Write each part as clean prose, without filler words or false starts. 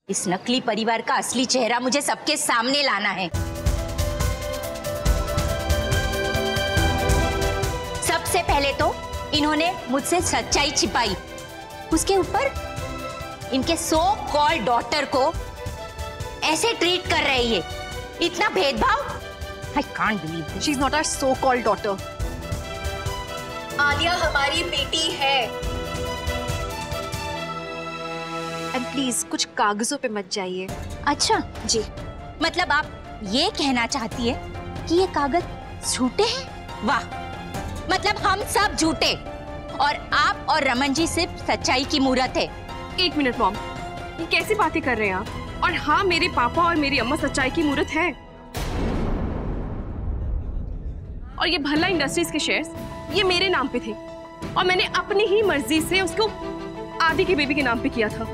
इस नकली परिवार का असली चेहरा मुझे सबके सामने लाना है। सबसे पहले तो इन्होंने मुझसे सच्चाई छिपाई, उसके ऊपर इनके सो कॉल्ड डॉटर को ऐसे ट्रीट कर रही है। इतना भेदभाव, I can't believe this. She's not our so-called daughter. Alia हमारी बेटी है। And please कुछ कागजों पे मत जाइए। अच्छा जी, मतलब आप ये कहना चाहती है कि ये कागज झूठे हैं? वाह, मतलब हम सब झूठे और आप और रमन जी सिर्फ सच्चाई की मूरत है। एक मिनट मॉम, ये कैसी बातें कर रहे हैं आप? और हाँ, मेरे पापा और मेरी अम्मा सच्चाई की मूरत है। और ये भल्ला इंडस्ट्रीज के शेयर्स ये मेरे नाम पे थे और मैंने अपनी ही मर्जी से उसको आदि की बेबी के नाम पे किया था।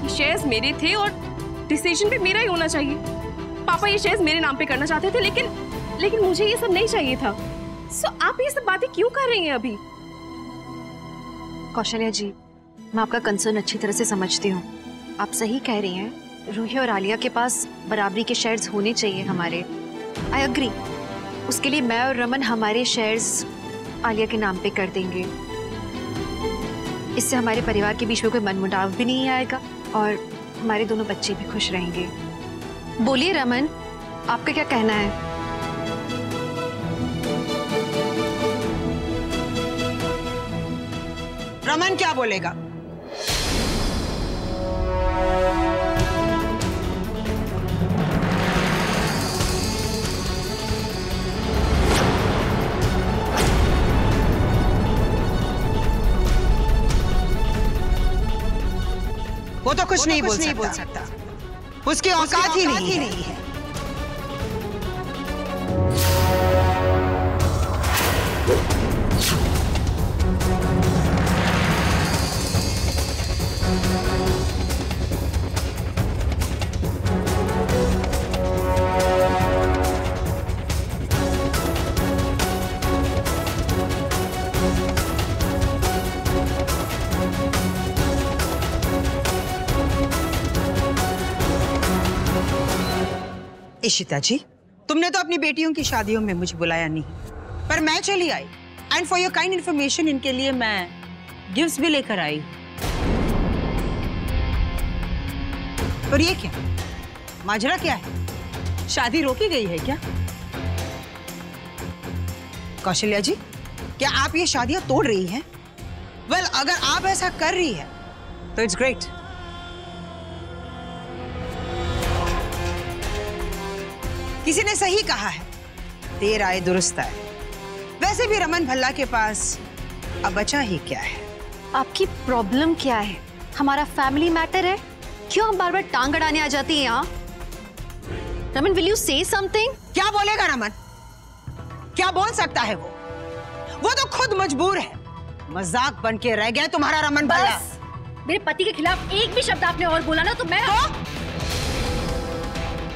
ये शेयर्स मेरे थे और डिसीजन भी मेरा ही होना चाहिए। पापा ये शेयर्स मेरे नाम पे करना चाहते थे, लेकिन मुझे ये सब नहीं चाहिए था। सो आप ये सब बातें क्यों कर रही हैं अभी? कौशल्या जी, मैं आपका कंसर्न अच्छी तरह से समझती हूँ। आप सही कह रही हैं, रूही और आलिया के पास बराबरी के शेयर्स होने चाहिए हमारे। I agree. उसके लिए मैं और रमन हमारे शेयर्स आलिया के नाम पे कर देंगे। इससे हमारे परिवार के बीच में कोई मनमुटाव भी नहीं आएगा और हमारे दोनों बच्चे भी खुश रहेंगे। बोलिए रमन, आपका क्या कहना है? रमन क्या बोलेगा? वो तो कुछ नहीं बोल सकता। उसकी औकात ही नहीं है। इशिता जी, तुमने तो अपनी बेटियों की शादियों में मुझे बुलाया नहीं, पर मैं चली आई and for your kind information इनके लिए मैं गिफ्ट्स भी लेकर आई। और ये क्या माजरा क्या है? शादी रोकी गई है क्या? कौशल्या जी, क्या आप ये शादियां तोड़ रही हैं? वेल, अगर आप ऐसा कर रही है तो इट्स ग्रेट। किसी ने सही कहा है, देर आए दुरुस्त आए। वैसे भी रमन भल्ला के पास अब बचा ही क्या है। आपकी प्रॉब्लम क्या है? हमारा फैमिली मैटर है, क्यों हम बार बार टांग अड़ाने आ जाती हैं यहाँ? रमन, विल यू से समथिंग? क्या बोलेगा रमन? क्या बोल सकता है वो तो खुद मजबूर है। मजाक बन के रह गया तुम्हारा रमन भल्ला। मेरे पति के खिलाफ एक भी शब्द आपने और बोला ना तो मैं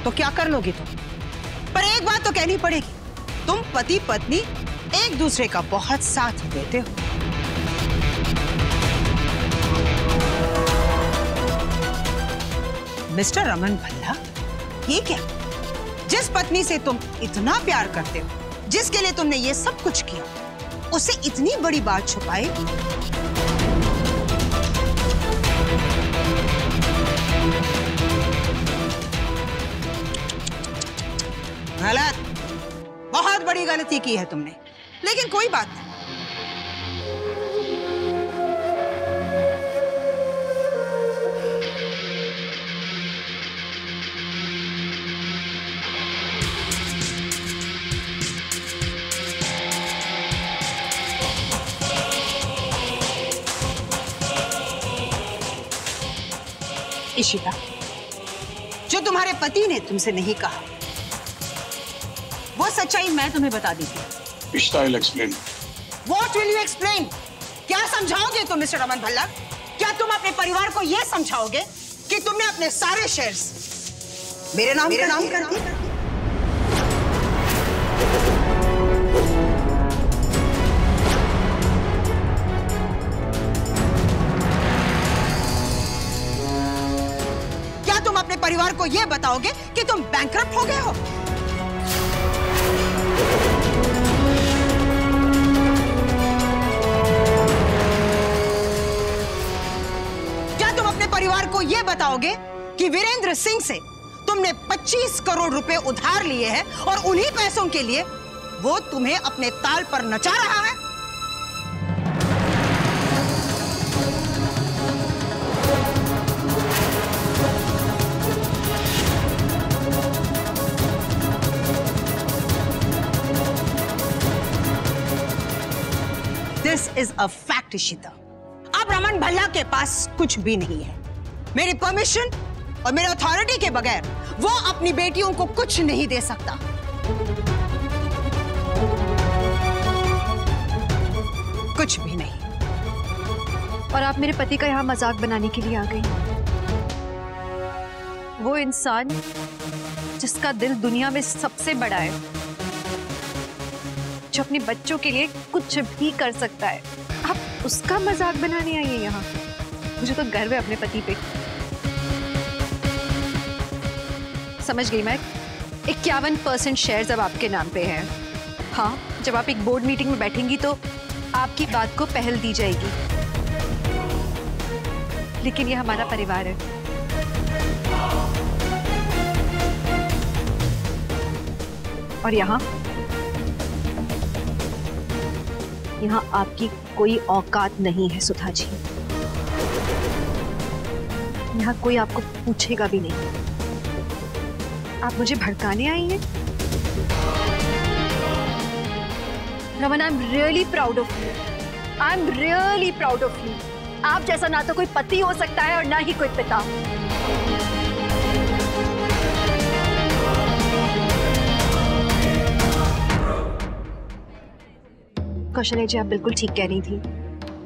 तो क्या कर लोगी तुम? पर एक बात तो कहनी पड़ेगी, तुम पति पत्नी एक दूसरे का बहुत साथ देते हो। मिस्टर रमन भल्ला, ये क्या? जिस पत्नी से तुम इतना प्यार करते हो, जिसके लिए तुमने ये सब कुछ किया, उससे इतनी बड़ी बात छुपाए? गलत, बहुत बड़ी गलती की है तुमने, लेकिन कोई बात नहीं। इशिता, जो तुम्हारे पति ने तुमसे नहीं कहा, वो सच्चाई मैं तुम्हें बता दी थी। Ishita, I'll explain. What will you explain? क्या समझाओगे तुम मिस्टर रमन भल्ला? क्या तुम अपने परिवार को यह समझाओगे कि तुमने अपने सारे शेयर्स मेरे नाम कर दिए? परिवार को यह बताओगे कि तुम बैंकरप्ट हो गए हो? क्या तुम अपने परिवार को यह बताओगे कि वीरेंद्र सिंह से तुमने 25 करोड़ रुपए उधार लिए हैं और उन्हीं पैसों के लिए वो तुम्हें अपने ताल पर नचा रहा है? This is a fact, Ishita. अब रमन भल्ला के पास कुछ भी नहीं है। मेरी परमिशन और मेरे अथॉरिटी के बगैर वो अपनी बेटियों को कुछ नहीं दे सकता। कुछ भी नहीं। और आप मेरे पति का यहाँ मजाक बनाने के लिए आ गई। वो इंसान जिसका दिल दुनिया में सबसे बड़ा है, जो अपने बच्चों के लिए कुछ भी कर सकता है, आप उसका मजाक बनाने आई है यहाँ। मुझे तो गर्व है अपने पति पे। समझ गई मैं। 51% शेयर्स अब आपके नाम पे हैं। हाँ, जब आप एक बोर्ड मीटिंग में बैठेंगी तो आपकी बात को पहल दी जाएगी, लेकिन ये हमारा परिवार है। और यहाँ आपकी कोई औकात नहीं है सुधा जी। यहाँ कोई आपको पूछेगा भी नहीं। आप मुझे भड़काने आई हैं? रमन, आई am really proud of you. I am really proud of you. आप जैसा ना तो कोई पति हो सकता है और ना ही कोई पिता। कौशल्या जी, आप बिल्कुल ठीक कह रही थी।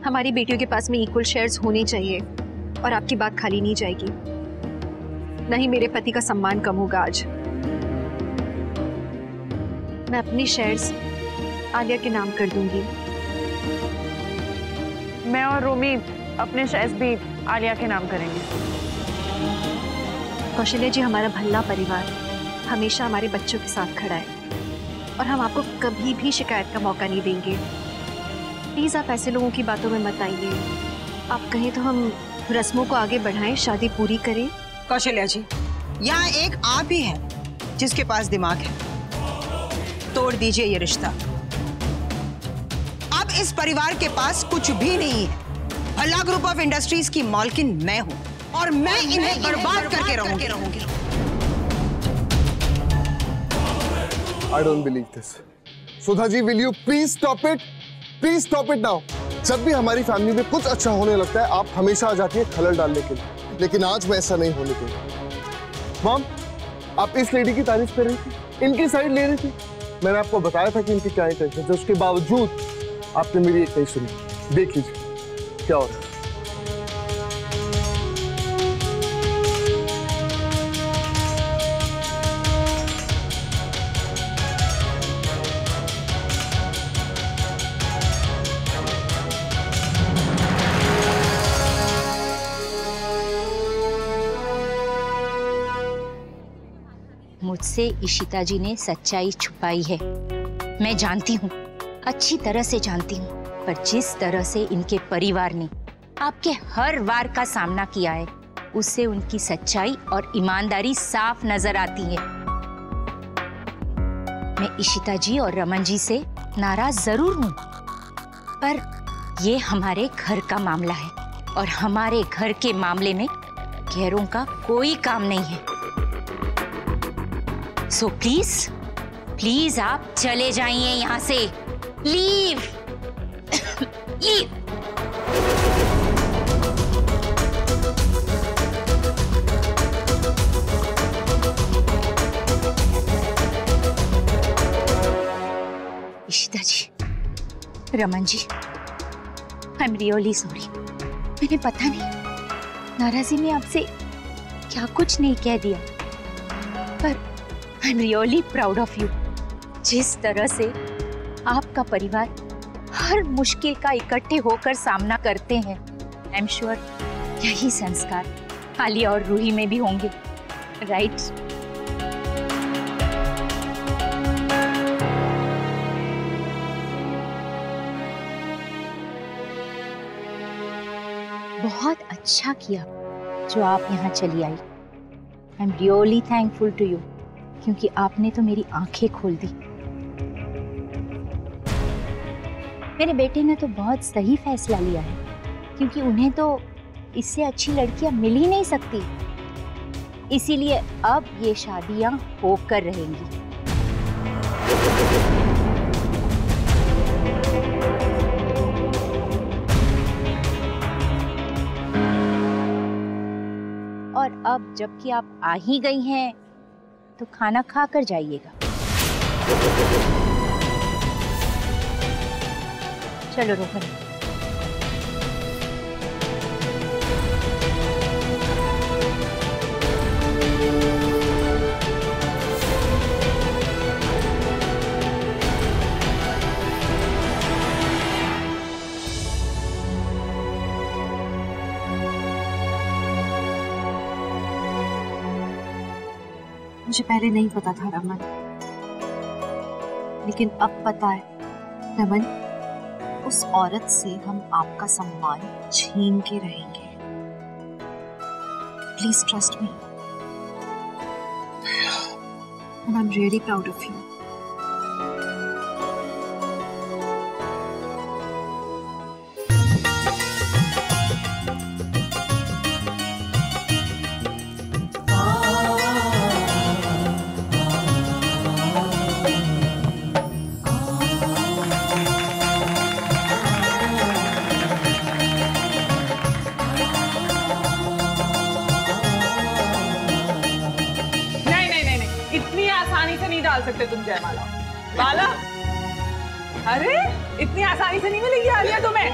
हमारी बेटियों के पास में इक्वल शेयर्स होने चाहिए और आपकी बात खाली नहीं जाएगी। नहीं, मेरे पति का सम्मान कम होगा आज। मैं अपनी शेयर्स आलिया के नाम कर दूंगी। मैं और रोमी अपने शेयर्स भी आलिया के नाम करेंगे। कौशल्या जी, हमारा भल्ला परिवार हमेशा हमारे बच्चों के साथ खड़ा है और हम आपको कभी भी शिकायत का मौका नहीं देंगे। प्लीज आप ऐसे लोगों की बातों में मत आइए। आप कहें तो हम रस्मों को आगे बढ़ाएं, शादी पूरी करें। कौशल्या जी, यहाँ एक आप ही है जिसके पास दिमाग है। तोड़ दीजिए ये रिश्ता। अब इस परिवार के पास कुछ भी नहीं है। भल्ला ग्रुप ऑफ इंडस्ट्रीज की मालकिन मैं हूँ और मैं इन्हें बर्बाद करके रहूंगी। I don't believe this. Sudha ji, will you please stop it? Please stop it now. जब भी हमारी फैमिली में कुछ अच्छा होने लगता है, आप हमेशा आ जाती है खलल डालने के लिए। लेकिन आज मैं ऐसा नहीं होने दूंगा। मॉम, आप इस लेडी की तारीफ कर रही थी, इनकी साइड ले रही थी। मैंने आपको बताया था कि इनकी क्या इंटेंशन है, उसके बावजूद आपने मेरी एक नहीं सुनी। देख लीजिए क्या हो रहा है। मुझसे इशिता जी ने सच्चाई छुपाई है। मैं जानती हूँ, अच्छी तरह से जानती हूँ। पर जिस तरह से इनके परिवार ने आपके हर वार का सामना किया है, उससे उनकी सच्चाई और ईमानदारी साफ नजर आती है। मैं इशिता जी और रमन जी से नाराज जरूर हूँ, पर ये हमारे घर का मामला है और हमारे घर के मामले में गैरों का कोई काम नहीं है। सो प्लीज आप चले जाइए यहाँ से। Leave leave. Ishita ji, Raman ji, I am really sorry. मैंने पता नहीं नाराजी में आपसे क्या कुछ नहीं कह दिया, पर आई am really proud of you. जिस तरह से आपका परिवार हर मुश्किल का इकट्ठे होकर सामना करते हैं, आई एम श्योर यही संस्कार आलिया और रूही में भी होंगे। राइट। बहुत अच्छा किया जो आप यहाँ चली आई। I am really thankful to you, क्योंकि आपने तो मेरी आंखें खोल दी। मेरे बेटे ने तो बहुत सही फैसला लिया है, क्योंकि उन्हें तो इससे अच्छी लड़कियां मिल ही नहीं सकती। इसीलिए अब ये शादियां होकर रहेंगी। और अब जबकि आप आ ही गई हैं, तो खाना खा कर जाइएगा। चलो रोहन। मुझे पहले नहीं पता था रमन, लेकिन अब पता है। रमन, उस औरत से हम आपका सम्मान छीन के रहेंगे। Please trust me, and I'm really proud of you. सकते तुम जयमाला। बाला, अरे इतनी आसानी से नहीं मिलेगी आलिया तुम्हें।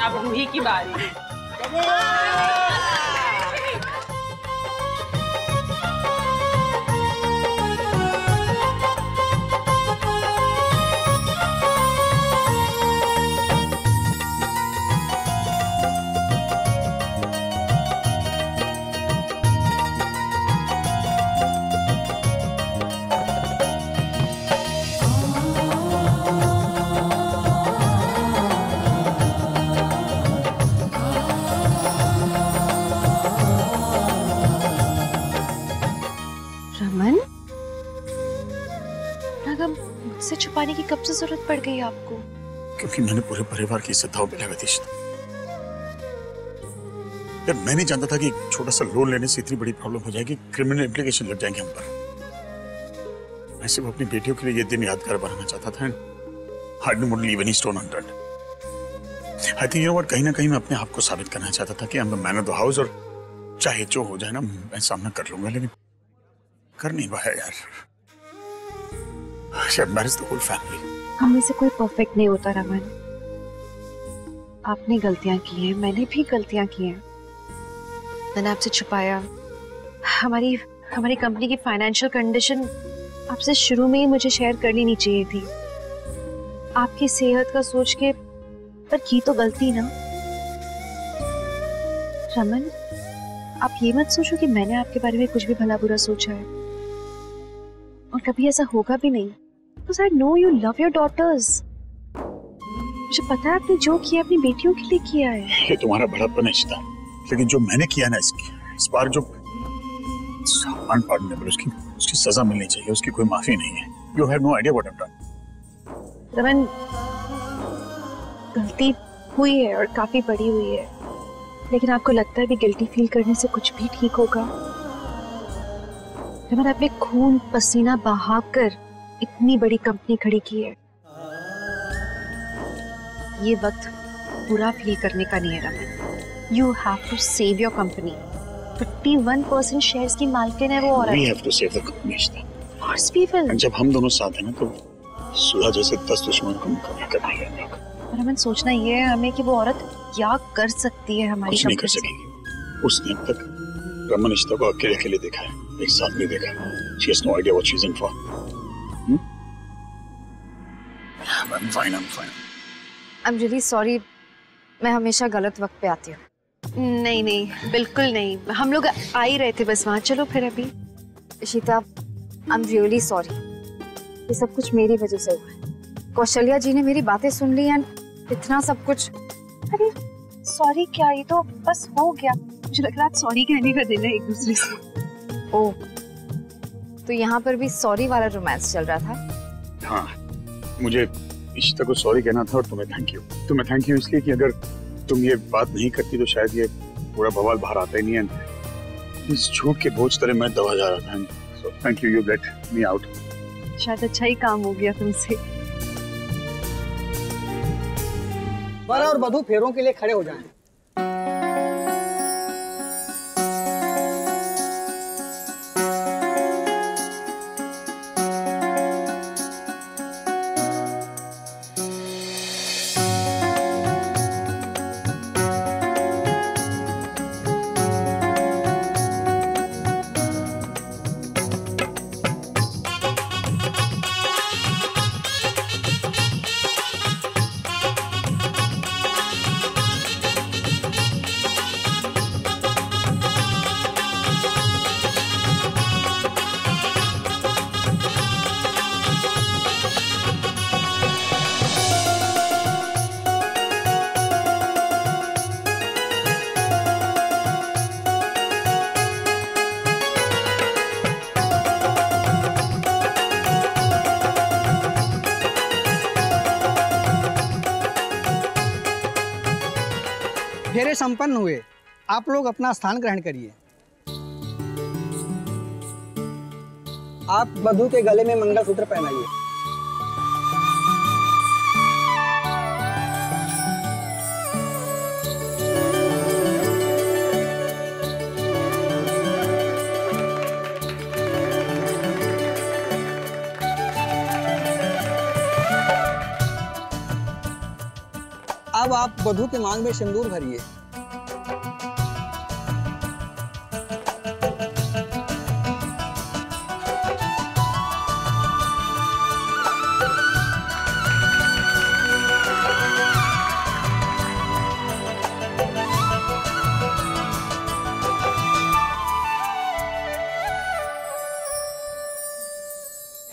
अब रूही की बारी। मुझसे छुपाने की कब से जरूरत पड़ गई आपको? क्योंकि मैंने पूरे परिवार की इज्जत दांव पे लगा दी। यार मैं नहीं जानता था कि एक छोटा सा लोन लेने से इतनी बड़ी प्रॉब्लम हो जाएगी, क्रिमिनल इम्प्लीकेशन लग जाएंगे हम पर। मैं सिर्फ अपनी बेटियों के लिए ये दिन यादगार बनाना चाहता था। I didn't want to leave any stone unturned. I think you know what, कहीं ना कहीं मैं अपने आप को साबित करना चाहता था कि I'm the man of the house, और चाहे जो हो जाए ना मैं सामना कर लूंगा, लेकिन कर नहीं पाया यार। She embarrassed the whole family. हम में से कोई परफेक्ट नहीं होता रमन। आपने गलतियां की हैं, मैंने भी गलतियां की हैं। मैंने आपसे छुपाया। हमारी कंपनी की फाइनेंशियल कंडीशन आपसे शुरू में ही मुझे शेयर कर लेनी चाहिए थी। आपकी सेहत का सोच के, पर की तो गलती ना। रमन, आप ये मत सोचो कि मैंने आपके बारे में कुछ भी भला बुरा सोचा है, और कभी ऐसा होगा भी नहीं। Because I know you love your daughters. मुझे पता है आपने जो किया अपनी बेटियों के लिए किया है। ये तुम्हारा बड़प्पन है इश्ता, लेकिन जो मैंने किया ना इस बार जो अनपार्डनेबल, उसकी सजा मिलनी चाहिए, उसकी कोई माफी नहीं है। You have no idea what I've done. Raman, गलती हुई है और काफी बड़ी हुई है, लेकिन आपको लगता है भी गिल्टी फील करने से कुछ भी ठीक होगा? रमन, आपने खून पसीना बहाकर इतनी बड़ी कंपनी खड़ी की है। ये वक्त बुरा फील करने का नहीं है Raman. You have to save your company. 51% shares की मालकिन है वो औरत। We have to save the company. Of course we will. जब हम दोनों साथ हैं ना, तो सुधा जैसे 10 दुश्मन को मुकाबला करना है। रमन सोचना ये है हमें कि वो औरत क्या कर सकती है हमारी। कुछ नहीं कर सकेगी। उसने अब तक रमन इश्ता को अकेले अकेले देखा है, एक साथ नहीं देखा। She has no idea what she's in for. I'm fine. I'm really sorry, मैं हमेशा गलत वक्त पे आती हूँ। नहीं बिल्कुल नहीं, हम लोग आ ही रहे थे बस वहाँ। चलो फिर अभी। ईशिता, I'm really sorry, ये सब कुछ मेरी वजह से हुआ है। कौशल्या जी ने मेरी बातें सुन ली एंड इतना सब कुछ। अरे सॉरी क्या, ये तो बस हो गया। मुझे लग रहा है सॉरी कहने का दिन है एक दूसरे से। ओह, तो यहाँ पर भी सॉरी वाला रोमांस चल रहा था। हाँ, मुझे इशिता को सॉरी कहना था और तुम्हें थैंक यू। तुम्हें थैंक यू इसलिए कि अगर तुम ये बात नहीं करती तो शायद ये पूरा बवाल बाहर आता ही नहीं है। इस झूठ के बोझ तरह मैं दबा जा रहा था। So thank you, you let me out. शायद अच्छा ही काम हो गया तुमसे। वर और वधू फेरों के लिए खड़े हो जाएं। फेरे संपन्न हुए, आप लोग अपना स्थान ग्रहण करिए। आप वधू के गले में मंगलसूत्र पहनाइए। अब आप वधू के मांग में सिंदूर भरिए।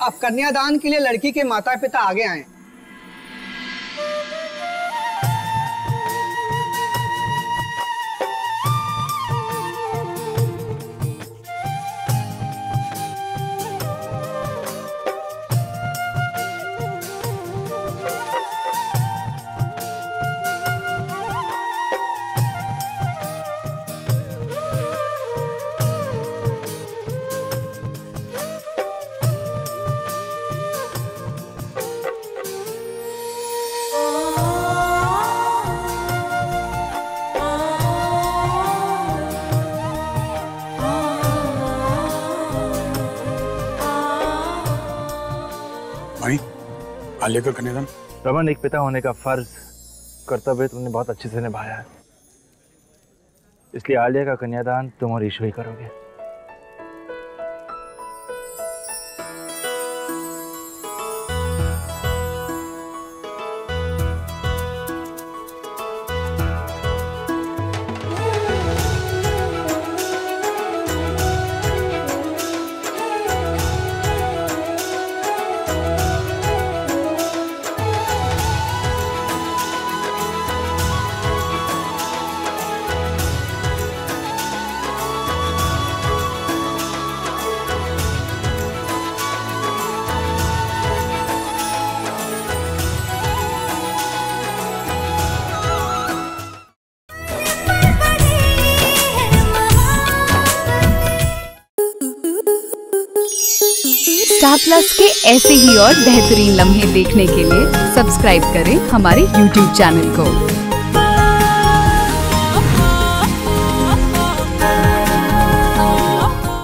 अब कन्यादान के लिए लड़की के माता पिता आगे आए। आलिया का कन्यादान। रमन, एक पिता होने का फर्ज कर्तव्य तुमने बहुत अच्छे से निभाया है, इसलिए आलिया का कन्यादान तुम और ईशु ही करोगे। स्टार प्लस के ऐसे ही और बेहतरीन लम्हे देखने के लिए सब्सक्राइब करें हमारे YouTube चैनल को।